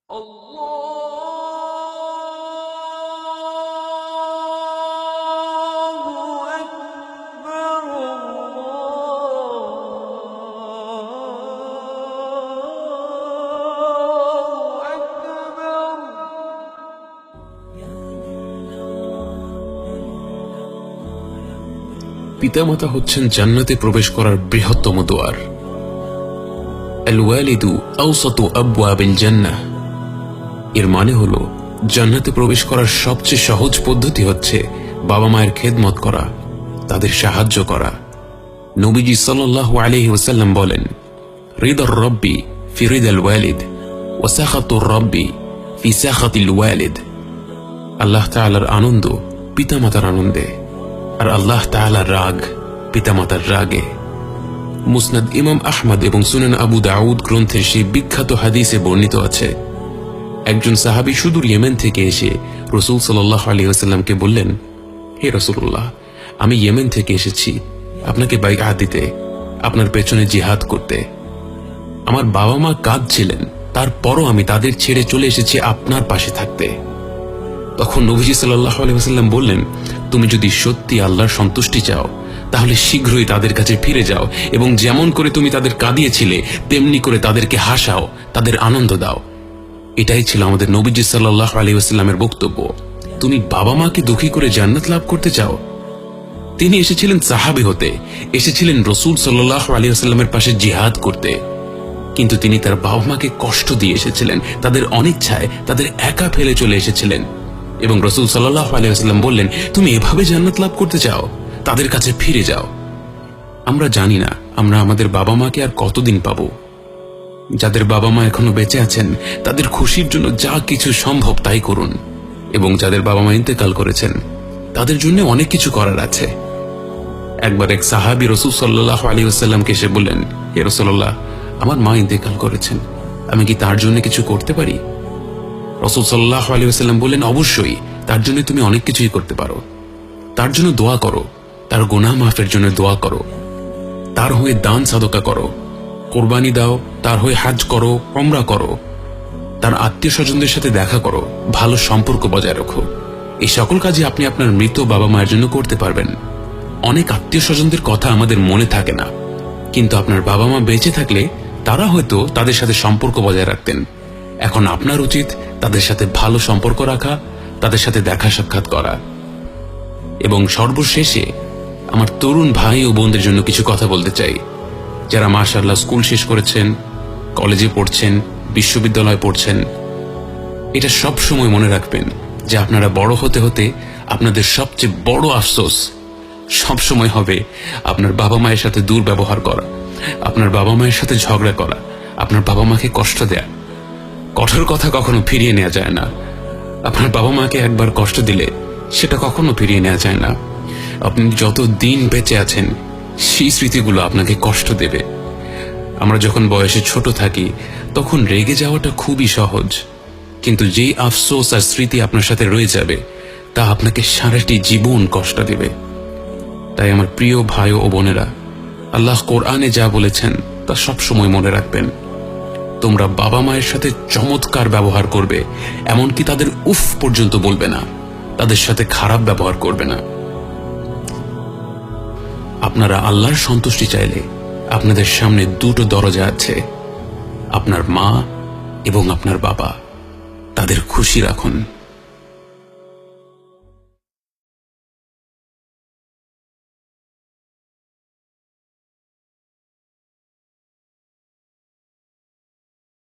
পিতামাতা হচ্ছেন জান্নাতে প্রবেশ করার বৃহত্তম দুয়ার। আল ওয়ালিদু আওসাতু আবওয়াবিল জান্নাহ। এর মানে হলো জান্নাতে প্রবেশ করার সবচেয়ে সহজ পদ্ধতি হচ্ছে বাবা মায়ের খেদমত করা, তাদের সাহায্য করা। নবীজি সাল্লাল্লাহু আলাইহি ওয়াসাল্লাম বলেন, রিদার রব্বি ফি রিদাল ওয়ালিদ ওয়া সাখাতুর রব্বি ফি সাখাতিল ওয়ালিদ। আল্লাহ তাআলার আনন্দ পিতামাতার আনন্দে, আর আল্লাহ তাআলার রাগ পিতামাতার রাগে। মুসনাদ ইমাম আহমদ এবং সুনান আবু দাউদ গ্রন্থের সেই বিখ্যাত হাদিসে বর্ণিত আছে, একজন সাহাবী সুদূর ইয়েমেন থেকে এসে রাসূল সাল্লাল্লাহু আলাইহি ওয়াসাল্লামকে বললেন, হে রাসূলুল্লাহ, আমি ইয়েমেন থেকে এসেছি আপনাকে বাইআত দিতে, আপনার পেছনে জিহাদ করতে। আমার বাবা মা কাঁদছিলেন, তারপরও আমি তাদের ছেড়ে চলে এসেছি আপনার পাশে থাকতে। তখন নবীজি সাল্লাল্লাহু আলাইহি ওয়াসাল্লাম বললেন, তুমি যদি সত্যি আল্লাহর সন্তুষ্টি চাও তাহলে শীঘ্রই তাদের কাছে ফিরে যাও এবং যেমন করে তুমি তাদের কাঁদিয়েছিলে তেমনি করে তাদেরকে হাসাও, তাদের আনন্দ দাও। এটাই ছিল আমাদের নবীজি সাল্লাল্লাহু আলাইহি ওয়াসাল্লামের বক্তব্য। তুমি বাবা মাকে দুঃখী করে জান্নাত লাভ করতে চাও? তিনি এসেছিলেন সাহাবী হতে, এসেছিলেন রাসূল সাল্লাল্লাহু আলাইহি ওয়াসাল্লামের পাশে জিহাদ করতে, কিন্তু তিনি তার বাবা মাকে কষ্ট দিয়ে এসেছিলেন, তাদের অনিচ্ছায় তাদের একা ফেলে চলে এসেছিলেন। এবং রাসূল সাল্লাল্লাহু আলাইহি ওয়াসাল্লাম বললেন, তুমি এভাবে জান্নাত লাভ করতে চাও, তাদের কাছে ফিরে যাও। আমরা জানি না আমরা আমাদের বাবা মাকে আর কতদিন পাবো। যাদের বাবা মা এখনো বেঁচে আছেন তাদের খুশির জন্য যা কিছু সম্ভব তাই করুন, এবং যাদের বাবা মা ইন্তেকাল করেছেন তাদের জন্য অনেক কিছু করার আছে। একবার এক সাহাবী রাসূল সাল্লাল্লাহু আলাইহি ওয়াসাল্লামকে এসে বললেন, হে রাসূলুল্লাহ, আমার মা ইন্তেকাল করেছেন, আমি কি তার জন্য কিছু করতে পারি? রাসূল সাল্লাল্লাহু আলাইহি ওয়াসাল্লাম বললেন, অবশ্যই, তার জন্য তুমি অনেক কিছুই করতে পারো। তার জন্য দোয়া করো, তার গুনাহ মাফের জন্য দোয়া করো, তার হয়ে দান সাদকা করো, কুরবানি দাও, তার হয়ে হজ করো, উমরা করো, তার আত্মীয় স্বজনদের সাথে দেখা করো, ভালো সম্পর্ক বজায় রাখো। এই সকল কাজই আপনি আপনার মৃত বাবা মায়ের জন্য করতে পারবেন। অনেক আত্মীয় স্বজনদের কথা আমাদের মনে থাকে না, কিন্তু আপনার বাবা মা বেঁচে থাকলে তারা হয়তো তাদের সাথে সম্পর্ক বজায় রাখতেন। এখন আপনার উচিত তাদের সাথে ভালো সম্পর্ক রাখা, তাদের সাথে দেখা সাক্ষাৎ করা। এবং সর্বশেষে আমার তরুণ ভাই ও বোনদের জন্য কিছু কথা বলতে চাই, যারা মাশাআল্লাহ স্কুল শেষ করেছেন, কলেজে পড়ছেন, বিশ্ববিদ্যালয়ে পড়ছেন। এটা সব সময় মনে রাখবেন যে আপনারা বড় হতে হতে আপনাদের সবচেয়ে বড় আফসোস সব সময় হবে আপনার বাবা মায়ের সাথে দুর্ব্যবহার করা, আপনার বাবা মায়ের সাথে ঝগড়া করা, আপনার বাবা মাকে কষ্ট দেয়া। কঠোর কথা কখনো ফিরিয়ে নেওয়া যায় না। আপনার বাবা মাকে একবার কষ্ট দিলে সেটা কখনো ফিরিয়ে নেওয়া যায় না। আপনি যত দিন বেঁচে আছেন সেই স্মৃতিগুলো আপনাকে কষ্ট দেবে। আমরা যখন বয়সে ছোট থাকি তখন রেগে যাওয়াটা খুবই সহজ, কিন্তু যেই আফসোস আর স্মৃতি আপনার সাথে রয়ে যাবে তা আপনাকে সারাটি জীবন কষ্ট দেবে। তাই আমার প্রিয় ভাই ও বোনেরা, আল্লাহ কোরআনে যা বলেছেন তা সব সময় মনে রাখবেন। তোমরা বাবা মায়ের সাথে চমৎকার ব্যবহার করবে, এমনকি তাদের উফ পর্যন্ত বলবে না, তাদের সাথে খারাপ ব্যবহার করবে না। আপনারা আল্লাহর সন্তুষ্টি চাইলে আপনাদের সামনে দুটো দরজা আছে, আপনার মা এবং আপনার বাবা। তাদের খুশি রাখুন।